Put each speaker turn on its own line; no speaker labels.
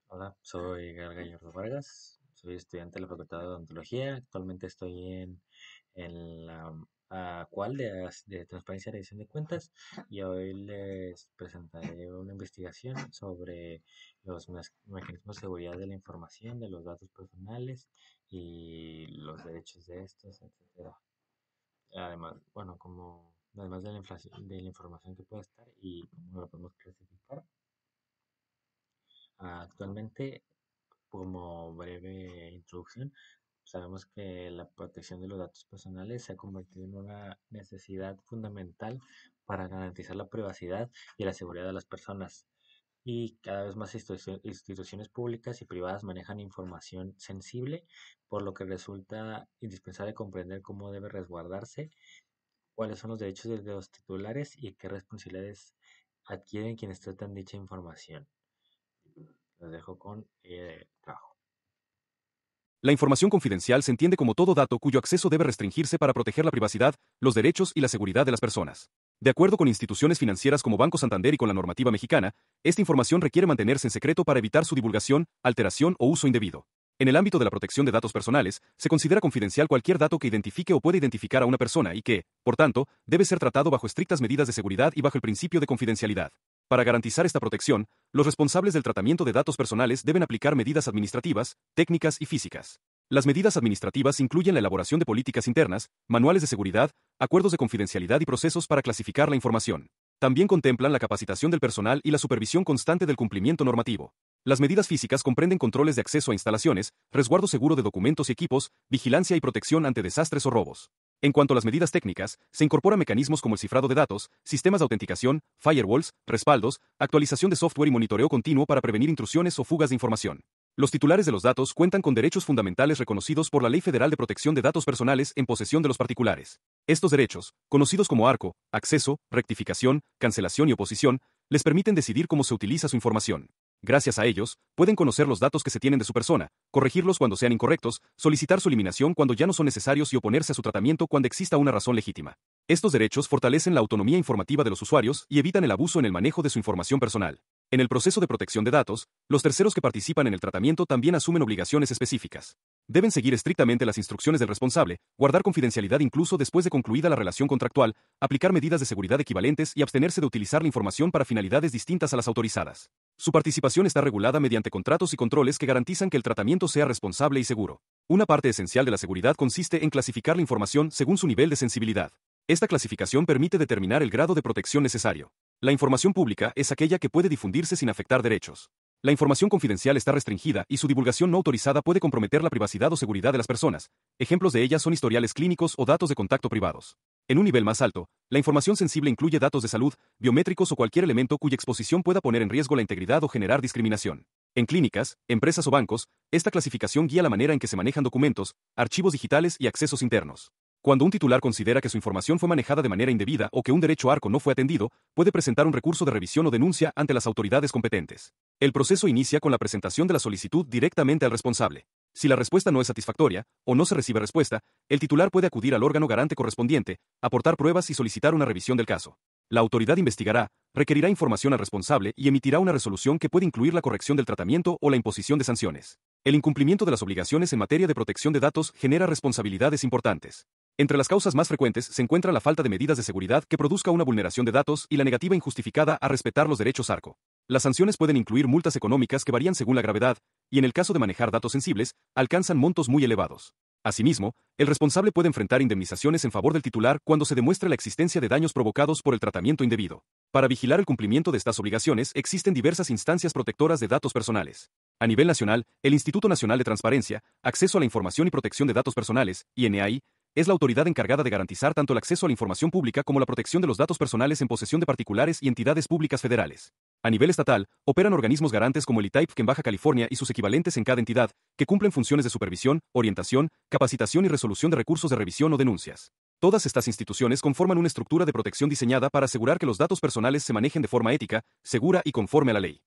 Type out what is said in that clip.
Hola, soy Gal Gallardo Vargas, soy estudiante de la Facultad de Odontología. Actualmente estoy en la cual de Transparencia y Rendición de Cuentas y hoy les presentaré una investigación sobre los mecanismos de seguridad de la información, de los datos personales y los derechos de estos, etcétera. Además, bueno, además de de la información que puede estar y cómo la podemos clasificar. Actualmente, como breve introducción, sabemos que la protección de los datos personales se ha convertido en una necesidad fundamental para garantizar la privacidad y la seguridad de las personas. Y cada vez más instituciones públicas y privadas manejan información sensible, por lo que resulta indispensable comprender cómo debe resguardarse, cuáles son los derechos de los titulares y qué responsabilidades adquieren quienes tratan dicha información. Los dejo con trabajo.
La información confidencial se entiende como todo dato cuyo acceso debe restringirse para proteger la privacidad, los derechos y la seguridad de las personas. De acuerdo con instituciones financieras como Banco Santander y con la normativa mexicana, esta información requiere mantenerse en secreto para evitar su divulgación, alteración o uso indebido. En el ámbito de la protección de datos personales, se considera confidencial cualquier dato que identifique o pueda identificar a una persona y que, por tanto, debe ser tratado bajo estrictas medidas de seguridad y bajo el principio de confidencialidad. Para garantizar esta protección, los responsables del tratamiento de datos personales deben aplicar medidas administrativas, técnicas y físicas. Las medidas administrativas incluyen la elaboración de políticas internas, manuales de seguridad, acuerdos de confidencialidad y procesos para clasificar la información. También contemplan la capacitación del personal y la supervisión constante del cumplimiento normativo. Las medidas físicas comprenden controles de acceso a instalaciones, resguardo seguro de documentos y equipos, vigilancia y protección ante desastres o robos. En cuanto a las medidas técnicas, se incorporan mecanismos como el cifrado de datos, sistemas de autenticación, firewalls, respaldos, actualización de software y monitoreo continuo para prevenir intrusiones o fugas de información. Los titulares de los datos cuentan con derechos fundamentales reconocidos por la Ley Federal de Protección de Datos Personales en posesión de los particulares. Estos derechos, conocidos como ARCO, acceso, rectificación, cancelación y oposición, les permiten decidir cómo se utiliza su información. Gracias a ellos, pueden conocer los datos que se tienen de su persona, corregirlos cuando sean incorrectos, solicitar su eliminación cuando ya no son necesarios y oponerse a su tratamiento cuando exista una razón legítima. Estos derechos fortalecen la autonomía informativa de los usuarios y evitan el abuso en el manejo de su información personal. En el proceso de protección de datos, los terceros que participan en el tratamiento también asumen obligaciones específicas. Deben seguir estrictamente las instrucciones del responsable, guardar confidencialidad incluso después de concluida la relación contractual, aplicar medidas de seguridad equivalentes y abstenerse de utilizar la información para finalidades distintas a las autorizadas. Su participación está regulada mediante contratos y controles que garantizan que el tratamiento sea responsable y seguro. Una parte esencial de la seguridad consiste en clasificar la información según su nivel de sensibilidad. Esta clasificación permite determinar el grado de protección necesario. La información pública es aquella que puede difundirse sin afectar derechos. La información confidencial está restringida y su divulgación no autorizada puede comprometer la privacidad o seguridad de las personas. Ejemplos de ellas son historiales clínicos o datos de contacto privados. En un nivel más alto, la información sensible incluye datos de salud, biométricos o cualquier elemento cuya exposición pueda poner en riesgo la integridad o generar discriminación. En clínicas, empresas o bancos, esta clasificación guía la manera en que se manejan documentos, archivos digitales y accesos internos. Cuando un titular considera que su información fue manejada de manera indebida o que un derecho ARCO no fue atendido, puede presentar un recurso de revisión o denuncia ante las autoridades competentes. El proceso inicia con la presentación de la solicitud directamente al responsable. Si la respuesta no es satisfactoria, o no se recibe respuesta, el titular puede acudir al órgano garante correspondiente, aportar pruebas y solicitar una revisión del caso. La autoridad investigará, requerirá información al responsable y emitirá una resolución que puede incluir la corrección del tratamiento o la imposición de sanciones. El incumplimiento de las obligaciones en materia de protección de datos genera responsabilidades importantes. Entre las causas más frecuentes se encuentra la falta de medidas de seguridad que produzca una vulneración de datos y la negativa injustificada a respetar los derechos ARCO. Las sanciones pueden incluir multas económicas que varían según la gravedad, y en el caso de manejar datos sensibles, alcanzan montos muy elevados. Asimismo, el responsable puede enfrentar indemnizaciones en favor del titular cuando se demuestre la existencia de daños provocados por el tratamiento indebido. Para vigilar el cumplimiento de estas obligaciones existen diversas instancias protectoras de datos personales. A nivel nacional, el Instituto Nacional de Transparencia, Acceso a la Información y Protección de Datos Personales, INAI, es la autoridad encargada de garantizar tanto el acceso a la información pública como la protección de los datos personales en posesión de particulares y entidades públicas federales. A nivel estatal, operan organismos garantes como el ITAIP en Baja California y sus equivalentes en cada entidad, que cumplen funciones de supervisión, orientación, capacitación y resolución de recursos de revisión o denuncias. Todas estas instituciones conforman una estructura de protección diseñada para asegurar que los datos personales se manejen de forma ética, segura y conforme a la ley.